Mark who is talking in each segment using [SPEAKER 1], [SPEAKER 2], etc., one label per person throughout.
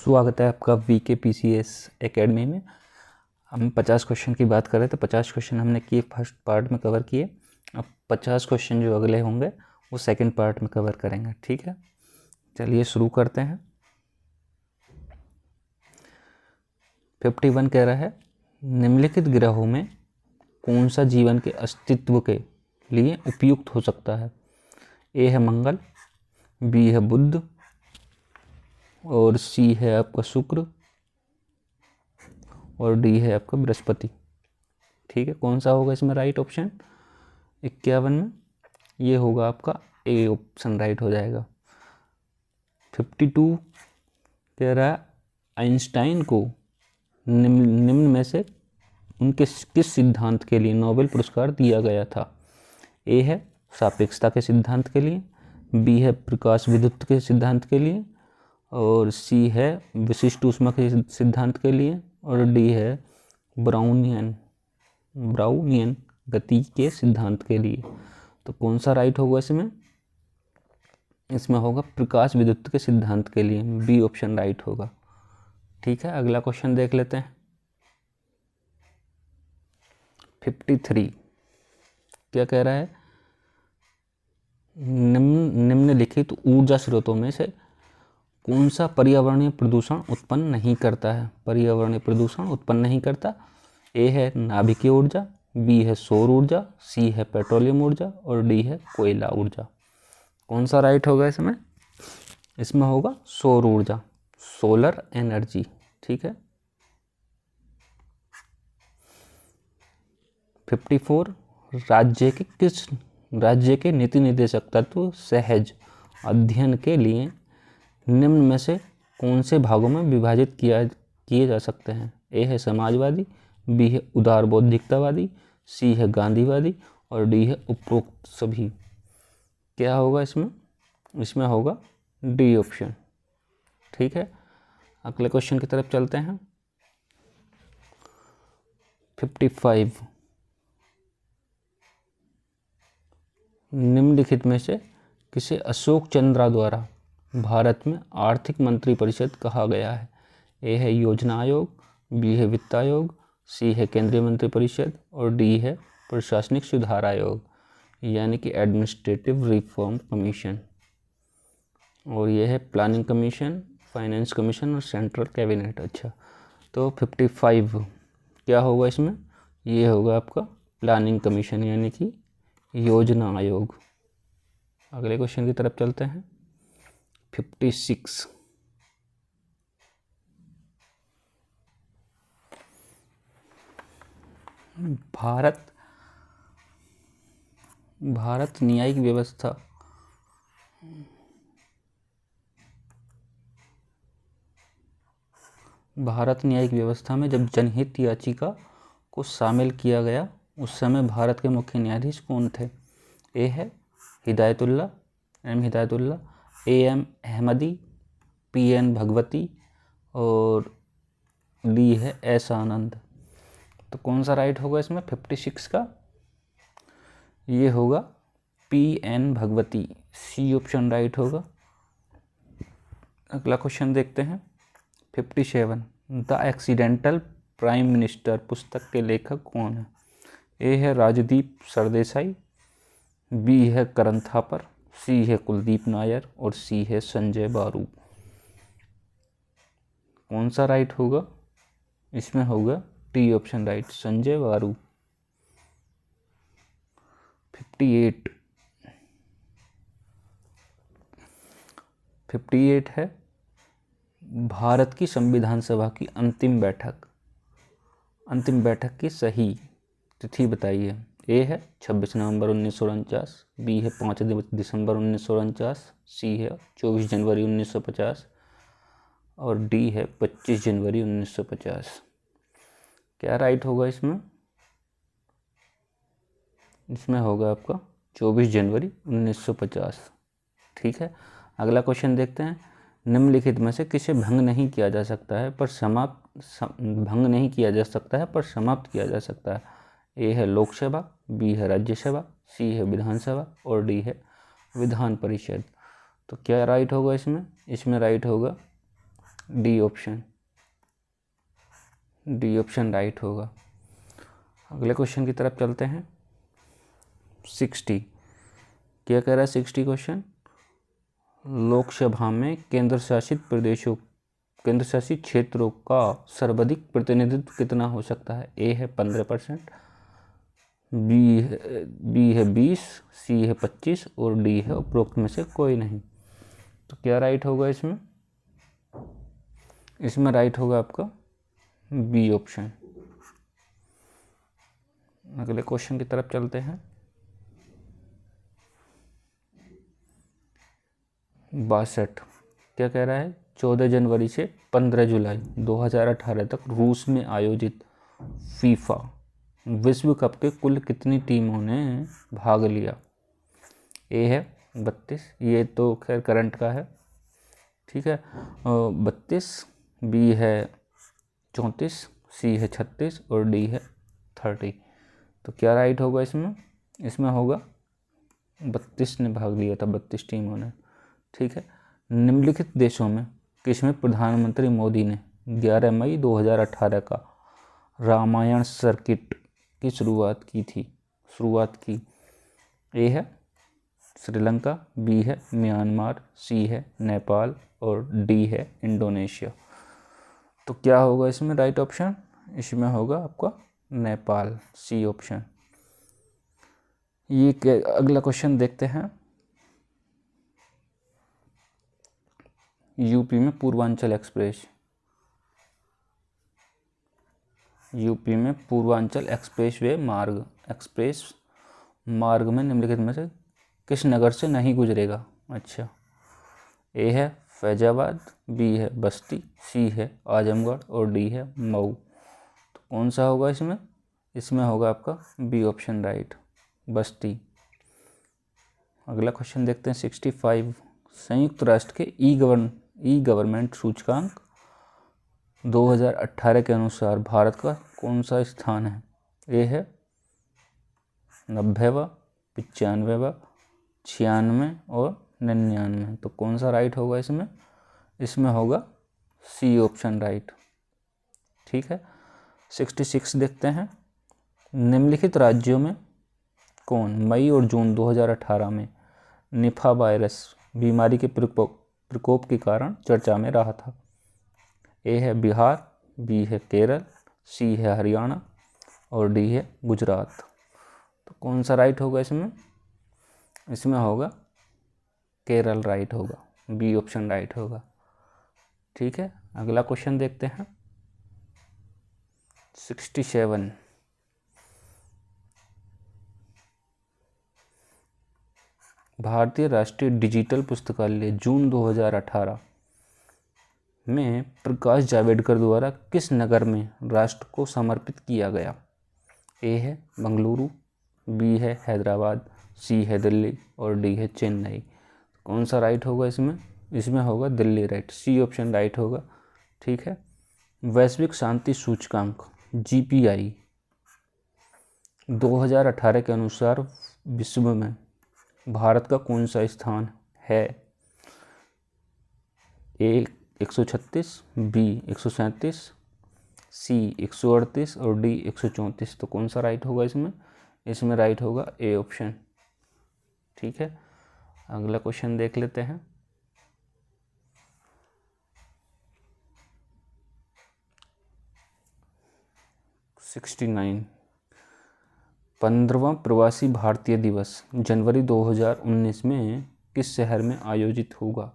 [SPEAKER 1] स्वागत है आपका वीके पीसीएस एकेडमी में। हम 50 क्वेश्चन की बात करें तो 50 क्वेश्चन हमने किए फर्स्ट पार्ट में कवर किए। अब 50 क्वेश्चन जो अगले होंगे वो सेकंड पार्ट में कवर करेंगे। ठीक है, चलिए शुरू करते हैं। 51 कह रहा है, निम्नलिखित ग्रहों में कौन सा जीवन के अस्तित्व के लिए उपयुक्त हो सकता है। ए है मंगल, बी है बुध और सी है आपका शुक्र और डी है आपका बृहस्पति। ठीक है, कौन सा होगा इसमें राइट ऑप्शन 51 में? ये होगा आपका ए ऑप्शन राइट हो जाएगा। 52 कह रहा है, आइंस्टाइन को निम्न में से उनके किस सिद्धांत के लिए नोबेल पुरस्कार दिया गया था। ए है सापेक्षता के सिद्धांत के लिए, बी है प्रकाश विद्युत के सिद्धांत के लिए और सी है विशिष्ट ऊष्मा के सिद्धांत के लिए और डी है ब्राउनियन गति के सिद्धांत के लिए। तो कौन सा राइट होगा इसमें? इसमें होगा प्रकाश विद्युत के सिद्धांत के लिए, बी ऑप्शन राइट होगा। ठीक है, अगला क्वेश्चन देख लेते हैं। 53 क्या कह रहा है, निम्नलिखित ऊर्जा स्रोतों में से कौन सा पर्यावरणीय प्रदूषण उत्पन्न नहीं करता है। पर्यावरणीय प्रदूषण उत्पन्न नहीं करता। ए है नाभिकीय ऊर्जा, बी है सौर ऊर्जा, सी है पेट्रोलियम ऊर्जा और डी है कोयला ऊर्जा। कौन सा राइट होगा इसमें? इसमें होगा सौर ऊर्जा, सोलर एनर्जी। ठीक है। 54 राज्य के नीति निर्देशक तत्व सहज अध्ययन के लिए निम्न में से कौन से भागों में विभाजित किए जा सकते हैं। ए है समाजवादी, बी है उदार बौद्धिकतावादी, सी है गांधीवादी और डी है उपरोक्त सभी। क्या होगा इसमें? इसमें होगा डी ऑप्शन। ठीक है, अगले क्वेश्चन की तरफ चलते हैं। 55 निम्नलिखित में से किसे अशोक चंद्रा द्वारा भारत में आर्थिक मंत्री परिषद कहा गया है। ए है योजना आयोग, बी है वित्त आयोग, सी है केंद्रीय मंत्री परिषद और डी है प्रशासनिक सुधार आयोग यानी कि एडमिनिस्ट्रेटिव रिफॉर्म कमीशन। और ये है प्लानिंग कमीशन, फाइनेंस कमीशन और सेंट्रल कैबिनेट। अच्छा, तो 55 क्या होगा इसमें? ये होगा आपका प्लानिंग कमीशन यानी कि योजना आयोग। अगले क्वेश्चन की तरफ चलते हैं। 56 भारत न्यायिक व्यवस्था में जब जनहित याचिका को शामिल किया गया उस समय भारत के मुख्य न्यायाधीश कौन थे। ए है हिदायतुल्ला, AM अहमदी, PN भगवती और डी है एस आनंद। तो कौन सा राइट होगा इसमें 56 का? ये होगा PN Bhagwati, C option right होगा। अगला क्वेश्चन देखते हैं। 57 द एक्सीडेंटल प्राइम मिनिस्टर पुस्तक के लेखक कौन है। ए है राजदीप सरदेसाई, बी है करण थापर, सी है कुलदीप नायर और सी है संजय बारू। कौन सा राइट होगा? इसमें होगा टी ऑप्शन राइट, संजय बारू। 58 है, भारत की संविधान सभा की अंतिम बैठक की सही तिथि बताइए। ए है 26 नवंबर 1949, बी है 5 दिसंबर 1949, सी है 24 जनवरी 1950 और डी है 25 जनवरी 1950। क्या राइट होगा इसमें? इसमें होगा आपका 24 जनवरी 1950। ठीक है, अगला क्वेश्चन देखते हैं। निम्नलिखित में से किसे भंग नहीं किया जा सकता है पर समाप्त किया जा सकता है। ए है लोकसभा, बी है राज्यसभा, सी है विधानसभा और डी है विधान परिषद। तो क्या राइट होगा इसमें? इसमें राइट होगा D option, D option right होगा। अगले क्वेश्चन की तरफ चलते हैं। 60 क्या कह रहा है 60 क्वेश्चन, लोकसभा में केंद्र शासित क्षेत्रों का सर्वाधिक प्रतिनिधित्व कितना हो सकता है। ए है 15%, बी है 20, सी है 25 और डी है उपरोक्त में से कोई नहीं। तो क्या राइट होगा इसमें, इसमें राइट होगा आपका बी ऑप्शन। अगले क्वेश्चन की तरफ चलते हैं। 62 क्या कह रहा है, 14 जनवरी से 15 जुलाई 2018 तक रूस में आयोजित फीफा विश्व कप के कुल कितनी टीमों ने भाग लिया। ए है 32, ये तो खैर करंट का है, ठीक है, 32, बी है 34, सी है 36 और डी है 30। तो क्या राइट होगा इसमें, इसमें होगा 32 ने भाग लिया था, 32 टीमों ने, ठीक है। निम्नलिखित देशों में किसमें प्रधानमंत्री मोदी ने 11 मई 2018 का रामायण सर्किट की शुरुआत की। ए है श्रीलंका, बी है म्यांमार, सी है नेपाल और डी है इंडोनेशिया। तो क्या होगा इसमें राइट ऑप्शन, इसमें होगा आपका नेपाल, सी ऑप्शन। ये अगला क्वेश्चन देखते हैं। यूपी में पूर्वांचल एक्सप्रेस मार्ग में निम्नलिखित में से किस नगर से नहीं गुजरेगा। अच्छा, ए है फैजाबाद, बी है बस्ती, सी है आजमगढ़ और डी है मऊ। तो कौन सा होगा इसमें, इसमें होगा आपका बी ऑप्शन राइट, बस्ती। अगला क्वेश्चन देखते हैं 65। संयुक्त राष्ट्र के ई गवर्नमेंट सूचकांक 2018 के अनुसार भारत का कौन सा स्थान है। ए है 90वां, 95वां, 96 और 99। तो कौन सा राइट होगा इसमें, इसमें होगा सी ऑप्शन राइट, ठीक है। 66 देखते हैं। निम्नलिखित राज्यों में कौन मई और जून 2018 में निफा वायरस बीमारी के प्रकोप के कारण चर्चा में रहा था। ए है बिहार, बी है केरल, सी है हरियाणा और डी है गुजरात। तो कौन सा राइट होगा इसमें, इसमें होगा केरल राइट होगा, बी ऑप्शन राइट होगा, ठीक है। अगला क्वेश्चन देखते हैं 67। भारतीय राष्ट्रीय डिजिटल पुस्तकालय जून 2018 में प्रकाश जावड़ेकर द्वारा किस नगर में राष्ट्र को समर्पित किया गया। ए है बेंगलुरु, बी है हैदराबाद, सी है दिल्ली और डी है चेन्नई। कौन सा राइट होगा इसमें, इसमें होगा Delhi right, C option right होगा, ठीक है। वैश्विक शांति सूचकांक GPI 2018 के अनुसार विश्व में भारत का कौन सा स्थान है। ए 136, बी 137, सी 138 और डी 134। तो कौन सा राइट होगा इसमें, इसमें राइट होगा ए ऑप्शन, ठीक है। अगला क्वेश्चन देख लेते हैं 69। 15वां प्रवासी भारतीय दिवस जनवरी 2019 में किस शहर में आयोजित होगा।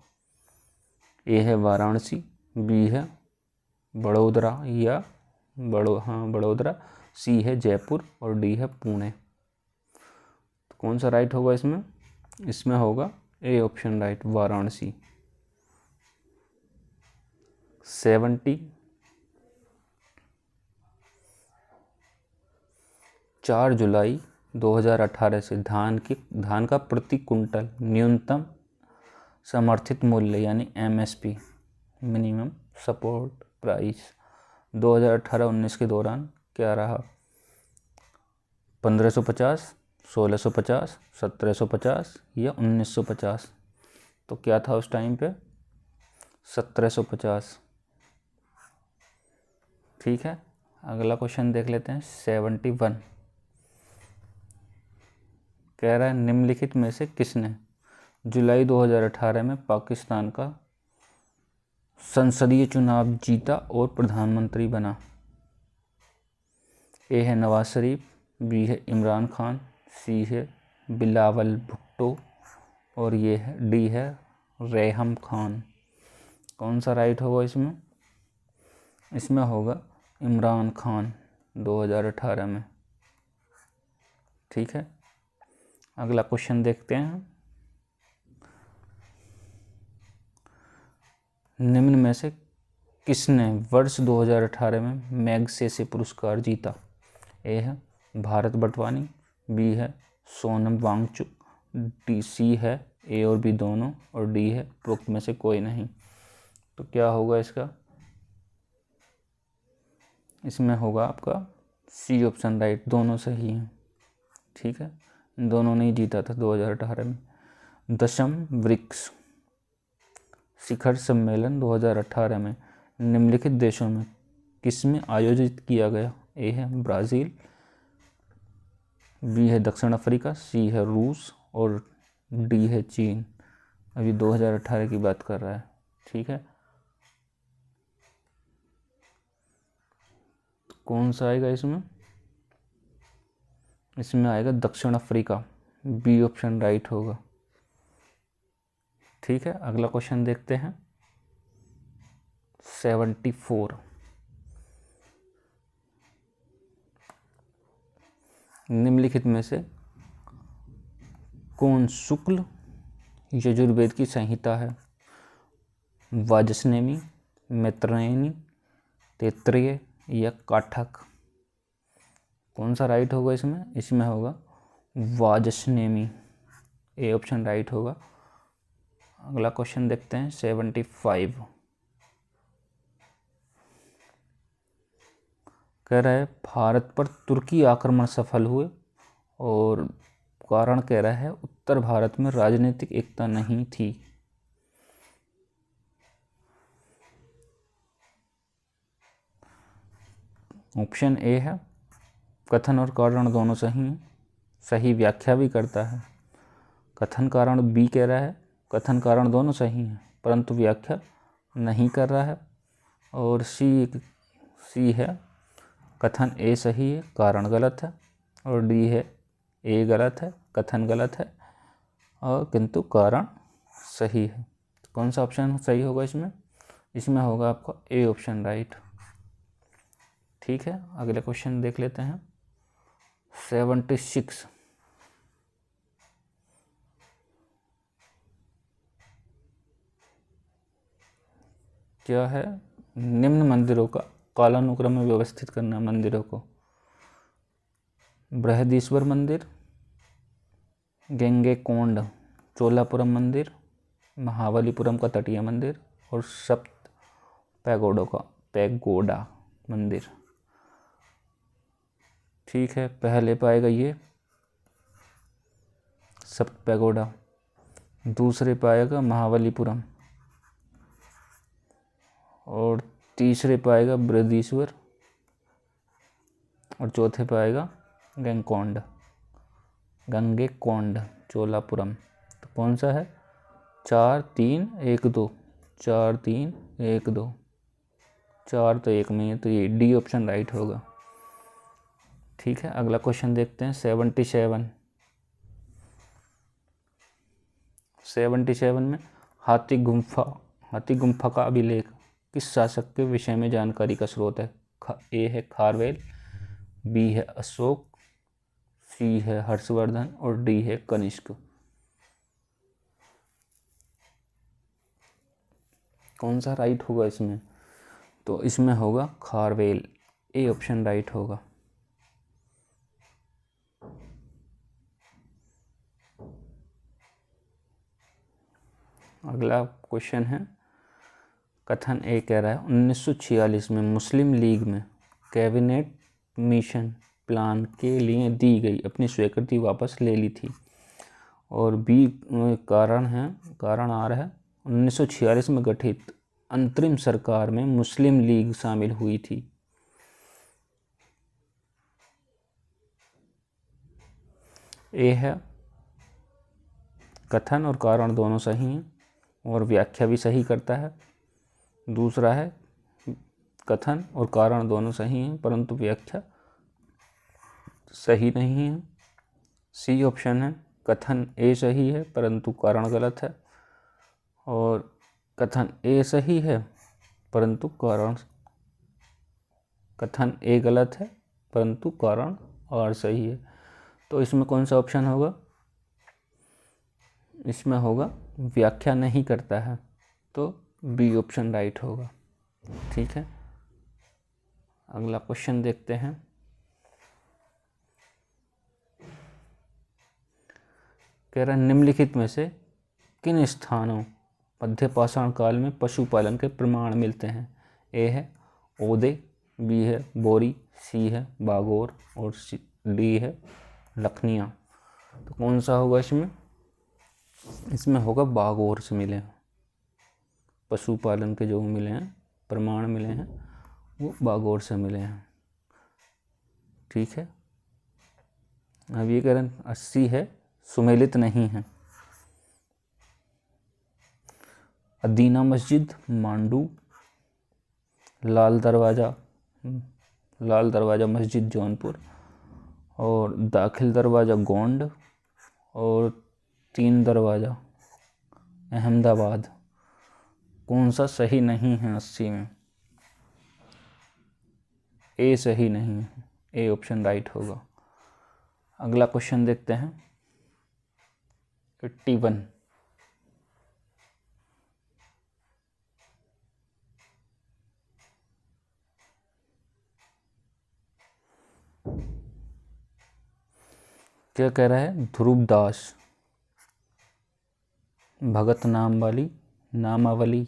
[SPEAKER 1] ए है वाराणसी, बी है बड़ौदरा, सी है जयपुर और डी है पुणे। तो कौन सा राइट होगा इसमें, इसमें होगा ए ऑप्शन राइट, वाराणसी। 70। 4 जुलाई 2018 से धान का प्रति कुंटल न्यूनतम समर्थित मूल्य यानी MSP मिनिमम सपोर्ट प्राइस 2018-19 के दौरान क्या रहा। 1550, 1650, 1750 या 1950। तो क्या था उस टाइम पे 1750, ठीक है, अगला क्वेश्चन देख लेते हैं 71। कह रहा है निम्नलिखित में से किसने जुलाई 2018 में पाकिस्तान का संसदीय चुनाव जीता और प्रधानमंत्री बना। ए है नवाज शरीफ, बी है इमरान खान, सी है बिलावल भुट्टो और ये है डी है रेहम खान। कौन सा राइट होगा इसमें? इसमें होगा इमरान खान 2018 में। ठीक है, अगला क्वेश्चन देखते हैं। निम्न में से किसने वर्ष 2018 में मैग्सेसे पुरस्कार जीता? ए है भारत बटवानी, बी है सोनम वांगचुक, डी सी है ए और बी दोनों और डी है उपरोक्त में से कोई नहीं। तो क्या होगा इसका? इसमें होगा आपका सी ऑप्शन राइट, दोनों सही हैं। ठीक है, दोनों ने ही जीता था 2018 में। 10वीं ब्रिक्स शिखर सम्मेलन 2018 में निम्नलिखित देशों में किसमें आयोजित किया गया? ए है ब्राज़ील, बी है दक्षिण अफ्रीका, सी है रूस और डी है चीन। अभी 2018 की बात कर रहा है। ठीक है, कौन सा आएगा इसमें? इसमें आएगा दक्षिण अफ्रीका, बी ऑप्शन राइट होगा। ठीक है, अगला क्वेश्चन देखते हैं 74। निम्नलिखित में से कौन शुक्ल यजुर्वेद की संहिता है? वाजस्नेमी, मैत्रेयनी, तैत्तिरीय या काठक? कौन सा राइट होगा इसमें? इसमें होगा वाजस्नेमी, ए ऑप्शन राइट होगा। अगला क्वेश्चन देखते हैं 75। कह रहा है भारत पर तुर्की आक्रमण सफल हुए और कारण कह रहा है उत्तर भारत में राजनीतिक एकता नहीं थी। ऑप्शन ए है कथन और कारण दोनों सही हैं, सही व्याख्या भी करता है। कथन कारण बी कह रहा है कथन कारण दोनों सही हैं परंतु व्याख्या नहीं कर रहा है। और सी है कथन ए सही है, कारण गलत है। और डी है ए गलत है, कथन गलत है और किंतु कारण सही है। तो कौन सा ऑप्शन सही होगा इसमें? इसमें होगा आपका ए ऑप्शन राइट। ठीक है, अगले क्वेश्चन देख लेते हैं 76। क्या है? निम्न मंदिरों का कालानुक्रम में व्यवस्थित करना मंदिरों को। बृहदीश्वर मंदिर, गंगैकोंड चोलापुरम मंदिर, महाबलीपुरम का तटीय मंदिर और सप्त पैगोडा मंदिर। ठीक है, पहले पाएगा ये सप्त पैगोडा, दूसरे पाएगा महाबलीपुरम और तीसरे पाएगा बृहदीश्वर और चौथे पाएगा गंगैकोंड चोलापुरम। तो कौन सा है? 4 3 1 2, 4 3 1 2, 4 तो एक में है तो ये डी ऑप्शन राइट होगा। ठीक है, अगला क्वेश्चन देखते हैं 77। 77 में हाथी गुम्फा का अभिलेख किस शासक के विषय में जानकारी का स्रोत है? ए है खारवेल, बी है अशोक, सी है हर्षवर्धन और डी है कनिष्क। कौन सा राइट होगा इसमें? तो इसमें होगा खारवेल, ए ऑप्शन राइट होगा। अगला क्वेश्चन है कथन ए कह रहा है 1946 में मुस्लिम लीग में कैबिनेट मिशन प्लान के लिए दी गई अपनी स्वीकृति वापस ले ली थी। और बी कारण आ रहा है 1946 में गठित अंतरिम सरकार में मुस्लिम लीग शामिल हुई थी। ए है कथन और कारण दोनों सही हैं और व्याख्या भी सही करता है। दूसरा है कथन और कारण दोनों सही हैं परंतु व्याख्या सही नहीं है। सी ऑप्शन है कथन ए सही है परंतु कारण गलत है और कथन ए सही है परंतु कथन ए गलत है परंतु कारण और सही है। तो इसमें कौन सा ऑप्शन होगा? इसमें होगा व्याख्या नहीं करता है, तो बी ऑप्शन राइट होगा। ठीक है, अगला क्वेश्चन देखते हैं। कह रहा निम्नलिखित में से किन स्थानों मध्य पाषाण काल में पशुपालन के प्रमाण मिलते हैं? ए है ओदे, बी है बोरी, सी है बागोर और डी है लखनिया। तो कौन सा होगा इसमें? इसमें होगा बागोर से मिले हैं। पशुपालन के जो मिले हैं प्रमाण मिले हैं वो बागोर से मिले हैं। ठीक है, अब ये कह रहे हैं 80 है सुमेलित नहीं है। अदीना मस्जिद मांडू, लाल दरवाज़ा मस्जिद जौनपुर और दाखिल दरवाज़ा गोंड और 3 दरवाज़ा अहमदाबाद। कौन सा सही नहीं है 80 में? ए सही नहीं है, ए ऑप्शन राइट होगा। अगला क्वेश्चन देखते हैं 81। क्या कह रहा है? ध्रुवदास भगत नामावली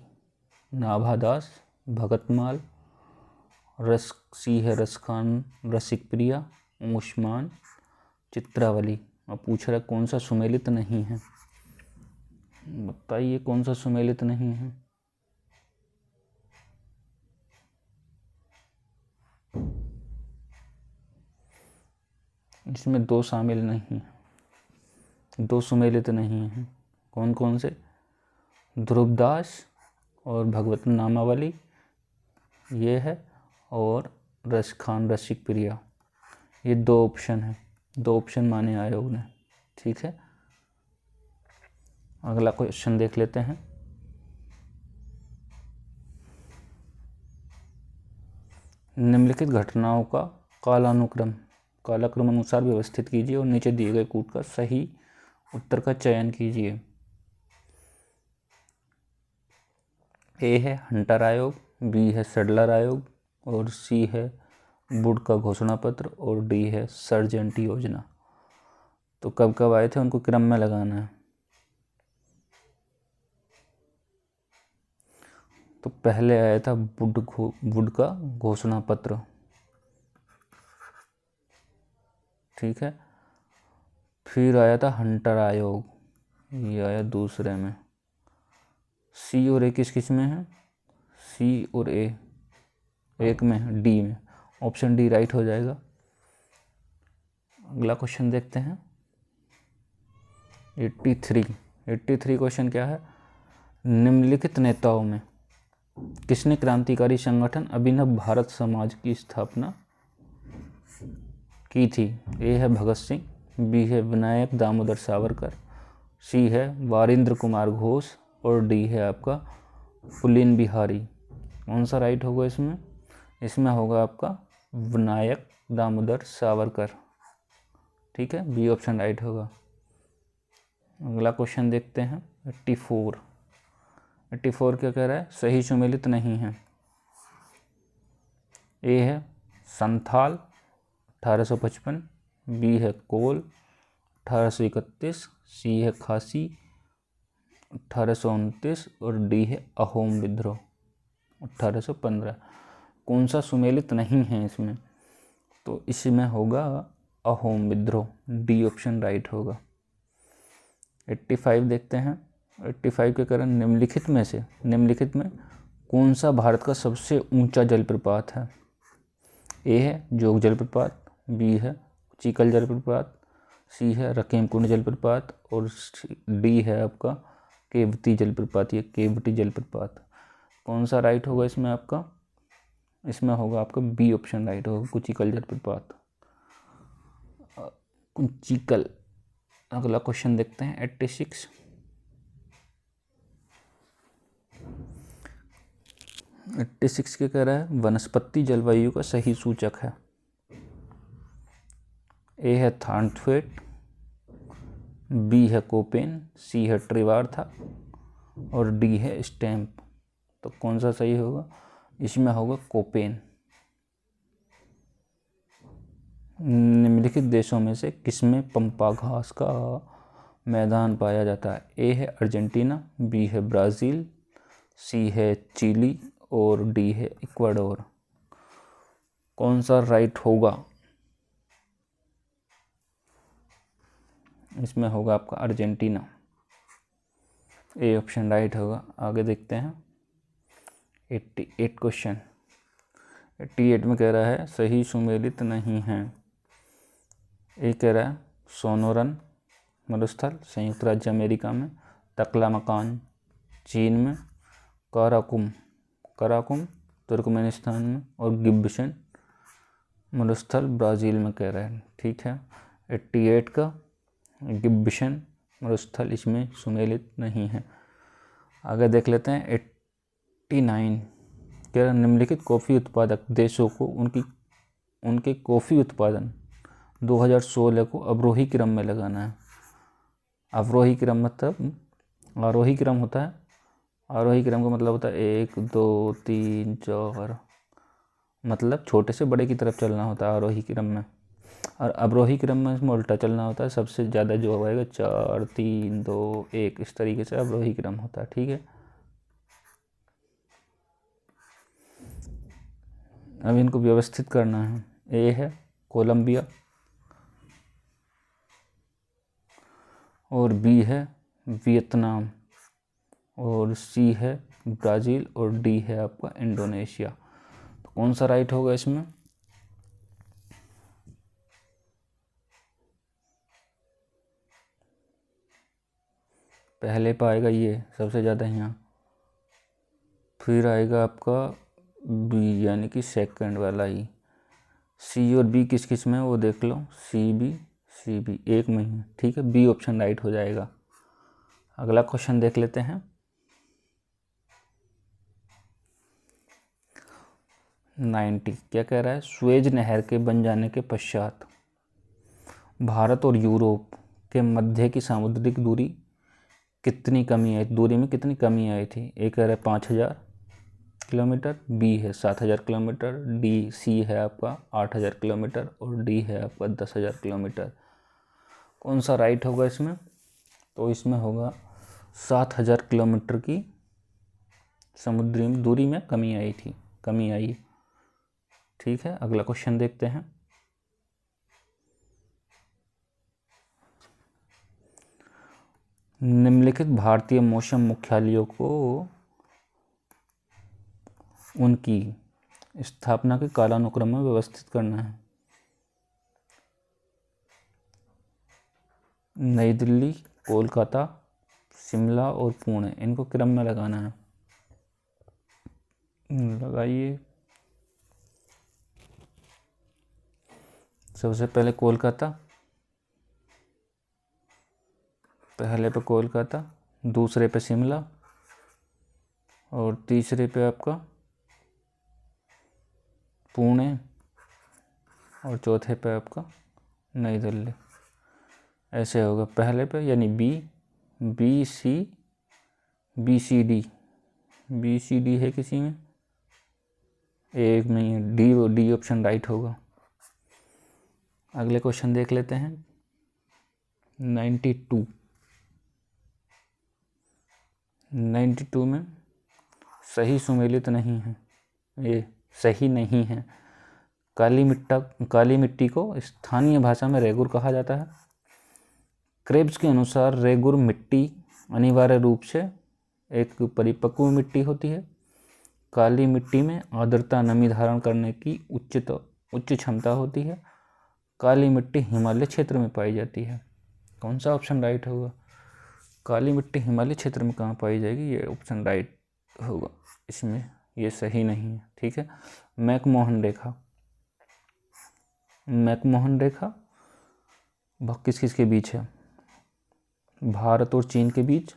[SPEAKER 1] नाभादास भगतमाल सी है रसखान रसिक प्रिया उस्मान चित्रावली। अब पूछ रहा है कौन सा सुमेलित नहीं है, बताइए कौन सा सुमेलित नहीं है। इसमें 2 शामिल नहीं है, 2 सुमेलित नहीं हैं। कौन कौन से? ध्रुवदास और भगवत नामावली ये है और रसखान रसिक प्रिया, ये 2 ऑप्शन है, 2 ऑप्शन माने आयोग ने। ठीक है, अगला क्वेश्चन देख लेते हैं। निम्नलिखित घटनाओं का कालानुक्रम अनुसार व्यवस्थित कीजिए और नीचे दिए गए कूट का सही उत्तर का चयन कीजिए। ए है हंटर आयोग, बी है सडलर आयोग और सी है वुड का घोषणा पत्र और डी है सर्जेंट योजना। तो कब कब आए थे उनको क्रम में लगाना है। तो पहले आया था वुड का घोषणा पत्र। ठीक है, फिर आया था हंटर आयोग, ये आया दूसरे में। सी और ए किस में है? सी और ए एक में है, डी में। ऑप्शन डी राइट हो जाएगा। अगला क्वेश्चन देखते हैं 83 क्वेश्चन क्या है? निम्नलिखित नेताओं में किसने क्रांतिकारी संगठन अभिनव भारत समाज की स्थापना की थी? ए है भगत सिंह, बी है विनायक दामोदर सावरकर, सी है वारिंद्र कुमार घोष और डी है आपका पुलिन बिहारी। कौन सा राइट होगा इसमें? इसमें होगा आपका विनायक दामोदर सावरकर। ठीक है, बी ऑप्शन राइट होगा। अगला क्वेश्चन देखते हैं 84 क्या कह रहा है? सही सुमेलित नहीं है। ए है संथाल 1855, बी है कोल 1831, सी है खासी 1829 और डी है अहोम विद्रोह 1815। कौन सा सुमेलित नहीं है इसमें? तो इसमें होगा अहोम विद्रोह, डी ऑप्शन राइट होगा। 85 देखते हैं। 85 के कारण निम्नलिखित में कौन सा भारत का सबसे ऊंचा जलप्रपात है? ए है जोग जलप्रपात, बी है चीकल जलप्रपात, सी है रकेमकुंड जलप्रपात और डी है आपका केवटी जलप्रपात। ये केवटी जलप्रपात। कौन सा राइट होगा इसमें आपका? इसमें होगा आपका बी ऑप्शन राइट होगा, कुचिकल जलप्रपात। कुचिकल। अगला क्वेश्चन देखते हैं 86। 86 क्या कह रहा है? वनस्पति जलवायु का सही सूचक है। ए है थानथ्वेट, बी है कोपेन, सी है ट्रिवार्था और डी है स्टैम्प। तो कौन सा सही होगा? इसमें होगा कोपेन। निम्नलिखित देशों में से किसमें पंपा घास का मैदान पाया जाता है? ए है अर्जेंटीना, बी है ब्राज़ील, सी है चिली और डी है इक्वाडोर। कौन सा राइट होगा? इसमें होगा आपका अर्जेंटीना। ए ऑप्शन राइट होगा। आगे देखते हैं 88 क्वेश्चन। 88 में कह रहा है सही सुमेलित नहीं है। ए कह रहा है सोनोरन मरुस्थल संयुक्त राज्य अमेरिका में, तकलामकान चीन में, काराकुम तुर्कमेनिस्तान में और गिब्सन मरुस्थल ब्राज़ील में कह रहा है। ठीक है, 88 का गिब्सन मरुस्थल इसमें सुमेलित नहीं है। आगे देख लेते हैं 89। कह रहा निम्नलिखित कॉफ़ी उत्पादक देशों को उनके कॉफ़ी उत्पादन 2016 को अवरोही क्रम में लगाना है। अवरोही क्रम मतलब आरोही क्रम होता है। आरोही क्रम का मतलब होता है 1 2 3 4, मतलब छोटे से बड़े की तरफ चलना होता है आरोही क्रम में। और अवरोही क्रम में इसमें उल्टा चलना होता है, सबसे ज़्यादा जो आएगा 4 3 2 1, इस तरीके से अवरोही क्रम होता है। ठीक है, अब इनको व्यवस्थित करना है। ए है कोलंबिया और बी है वियतनाम और सी है ब्राज़ील और डी है आपका इंडोनेशिया। तो कौन सा राइट होगा इसमें? पहले पर आएगा ये सबसे ज़्यादा यहाँ, फिर आएगा आपका बी यानी कि सेकंड वाला ही। सी और बी किस किस में है वो देख लो। सी बी एक में ही। ठीक है, बी ऑप्शन राइट हो जाएगा। अगला क्वेश्चन देख लेते हैं 90। क्या कह रहा है? सुएज नहर के बन जाने के पश्चात भारत और यूरोप के मध्य की सामुद्रिक दूरी कितनी कमी आई? दूरी में कितनी कमी आई थी? ए कह रहा है 5000 किलोमीटर, बी है 7000 किलोमीटर, सी है आपका 8000 किलोमीटर और डी है आपका 10000 किलोमीटर। कौन सा राइट होगा इसमें? तो इसमें होगा 7000 किलोमीटर की समुद्री दूरी में कमी आई। ठीक है, अगला क्वेश्चन देखते हैं। निम्नलिखित भारतीय मौसम मुख्यालयों को उनकी स्थापना के कालानुक्रम में व्यवस्थित करना है। नई दिल्ली, कोलकाता, शिमला और पुणे, इनको क्रम में लगाना है। लगाइए। सबसे पहले कोलकाता, पहले पे कोलकाता, दूसरे पे शिमला और तीसरे पे आपका पुणे और चौथे पे आपका नई दिल्ली। ऐसे होगा। पहले पे यानी बी सी डी है किसी में, एक नहीं है। डी ऑप्शन राइट होगा। अगले क्वेश्चन देख लेते हैं 92। 92 में सही सुमेलित नहीं है, ये सही नहीं है। काली मिट्टी को स्थानीय भाषा में रेगुर कहा जाता है। क्रेब्स के अनुसार रेगुर मिट्टी अनिवार्य रूप से एक परिपक्व मिट्टी होती है। काली मिट्टी में आर्द्रता नमी धारण करने की उच्च क्षमता होती है। काली मिट्टी हिमालय क्षेत्र में पाई जाती है। कौन सा ऑप्शन राइट होगा? काली मिट्टी हिमालय क्षेत्र में कहाँ पाई जाएगी? ये ऑप्शन राइट होगा इसमें, ये सही नहीं है। ठीक है। मैकमोहन रेखा, मैकमोहन रेखा किस किस के बीच है? भारत और चीन के बीच,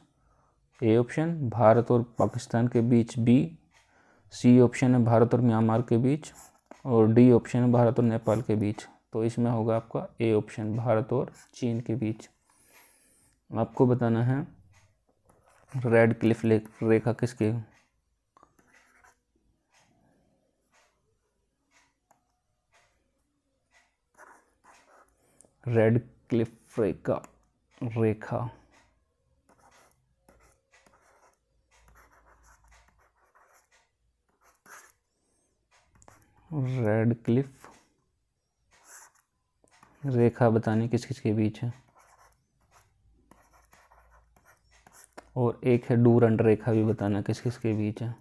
[SPEAKER 1] ए ऑप्शन। भारत और पाकिस्तान के बीच, बी। सी ऑप्शन है भारत और म्यांमार के बीच, और डी ऑप्शन है भारत और नेपाल के बीच। तो इसमें होगा आपका ए ऑप्शन, भारत और चीन के बीच। आपको बताना है रेड क्लिफ रेखा किसके? रेड क्लिफ रेखा रेड क्लिफ रेखा बतानी किस किस के बीच है। और एक है डूरंड रेखा भी बताना किस किस के बीच है।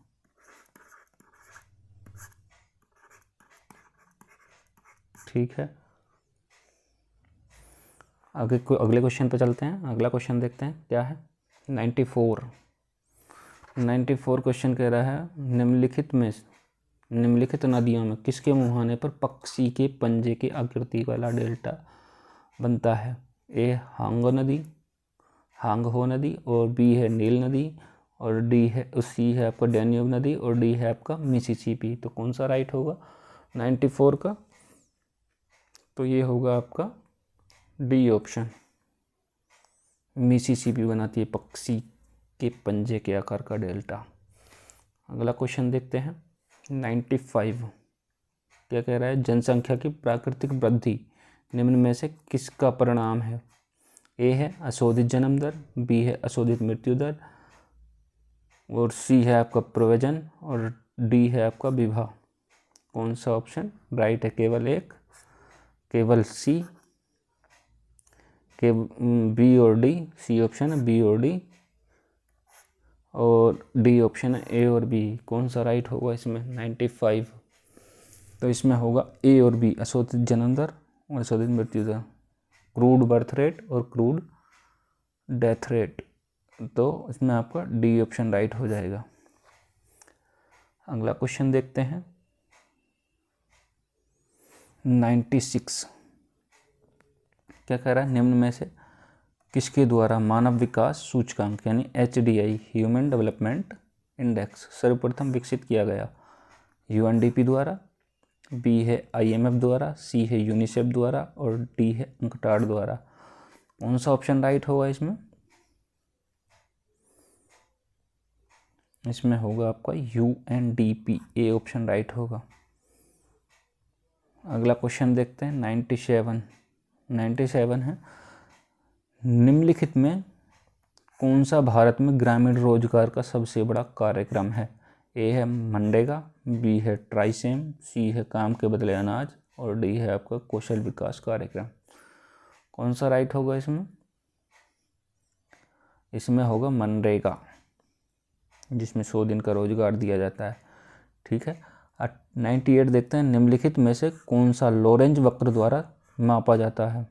[SPEAKER 1] ठीक है। अगले क्वेश्चन पे चलते हैं। अगला क्वेश्चन देखते हैं क्या है। 94 क्वेश्चन कह रहा है निम्नलिखित नदियों में किसके मुहाने पर पक्षी के पंजे की आकृति वाला डेल्टा बनता है? ए हांगो नदी, और बी है नील नदी, और सी है आपका डैन्यूब नदी, और डी है आपका मिसिसिपी। तो कौन सा राइट होगा 94 का? तो ये होगा आपका डी ऑप्शन, मिसिसिपी बनाती है पक्षी के पंजे के आकार का डेल्टा। अगला क्वेश्चन देखते हैं 95। क्या कह रहा है? जनसंख्या की प्राकृतिक वृद्धि निम्न में से किसका परिणाम है? ए है अशोधित जन्म दर, बी है अशोधित मृत्यु दर, और सी है आपका प्रव्रजन, और डी है आपका विवाह। कौन सा ऑप्शन राइट है? केवल सी, के बी और डी। सी ऑप्शन है बी और डी, और डी ऑप्शन है ए और बी। कौन सा राइट होगा इसमें 95? तो इसमें होगा ए और बी, अशोधित जन्म दर और अशोधित मृत्यु दर, क्रूड बर्थ रेट और क्रूड डेथ रेट। तो इसमें आपका डी ऑप्शन राइट हो जाएगा। अगला क्वेश्चन देखते हैं 96। क्या कह रहा है? निम्न में से किसके द्वारा मानव विकास सूचकांक यानी HDI ह्यूमन डेवलपमेंट इंडेक्स सर्वप्रथम विकसित किया गया? UNDP द्वारा, बी है IMF द्वारा, सी है यूनिसेफ द्वारा, और डी है UNCTAD द्वारा। कौन सा ऑप्शन राइट होगा इसमें? इसमें होगा आपका UNDP, ए ऑप्शन राइट होगा। अगला क्वेश्चन देखते हैं 97 है निम्नलिखित में कौन सा भारत में ग्रामीण रोजगार का सबसे बड़ा कार्यक्रम है? ए है मनरेगा, बी है ट्राइसेम, सी है काम के बदले अनाज, और डी है आपका कौशल विकास कार्यक्रम। कौन सा राइट होगा इसमें? इसमें होगा मनरेगा, जिसमें 100 दिन का रोजगार दिया जाता है। ठीक है। 98 देखते हैं निम्नलिखित में से कौन सा लॉरेंज वक्र द्वारा मापा जाता है?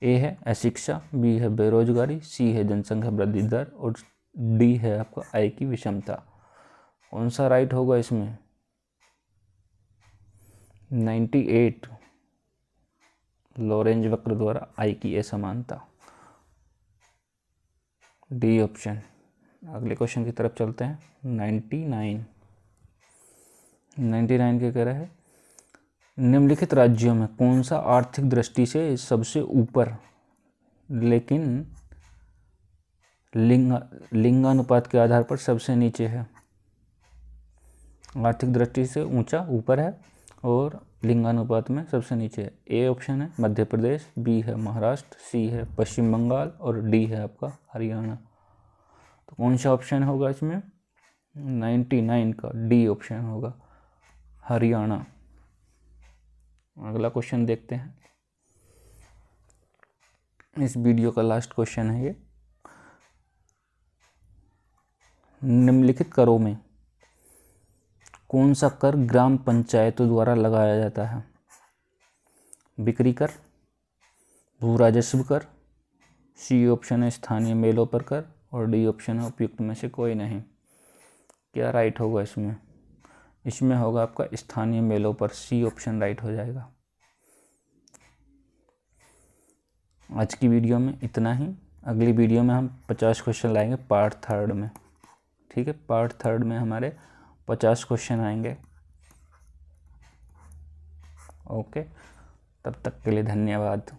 [SPEAKER 1] ए है अशिक्षा, बी है बेरोजगारी, सी है जनसंख्या वृद्धि दर, और डी है आपका आय की विषमता। कौन सा राइट होगा इसमें 98? लॉरेंज वक्र द्वारा आय की असमानता, डी ऑप्शन। अगले क्वेश्चन की तरफ चलते हैं 99 क्या कह रहा है? निम्नलिखित राज्यों में कौन सा आर्थिक दृष्टि से सबसे ऊपर लेकिन लिंगानुपात के आधार पर सबसे नीचे है? आर्थिक दृष्टि से ऊंचा ऊपर है और लिंगानुपात में सबसे नीचे है। ए ऑप्शन है मध्य प्रदेश, बी है महाराष्ट्र, सी है पश्चिम बंगाल, और डी है आपका हरियाणा। तो कौन सा ऑप्शन होगा इसमें 99 का? डी ऑप्शन होगा, हरियाणा। अगला क्वेश्चन देखते हैं। इस वीडियो का लास्ट क्वेश्चन है ये। निम्नलिखित करों में कौन सा कर ग्राम पंचायतों द्वारा लगाया जाता है? बिक्री कर, भू राजस्व कर, सी ऑप्शन है स्थानीय मेलों पर कर और डी ऑप्शन है उपयुक्त में से कोई नहीं। क्या राइट होगा इसमें? इसमें होगा आपका स्थानीय मेलों पर, सी ऑप्शन राइट हो जाएगा। आज की वीडियो में इतना ही। अगली वीडियो में हम 50 क्वेश्चन लाएंगे पार्ट 3 में। ठीक है, पार्ट 3 में हमारे 50 क्वेश्चन आएंगे। ओके, तब तक के लिए धन्यवाद।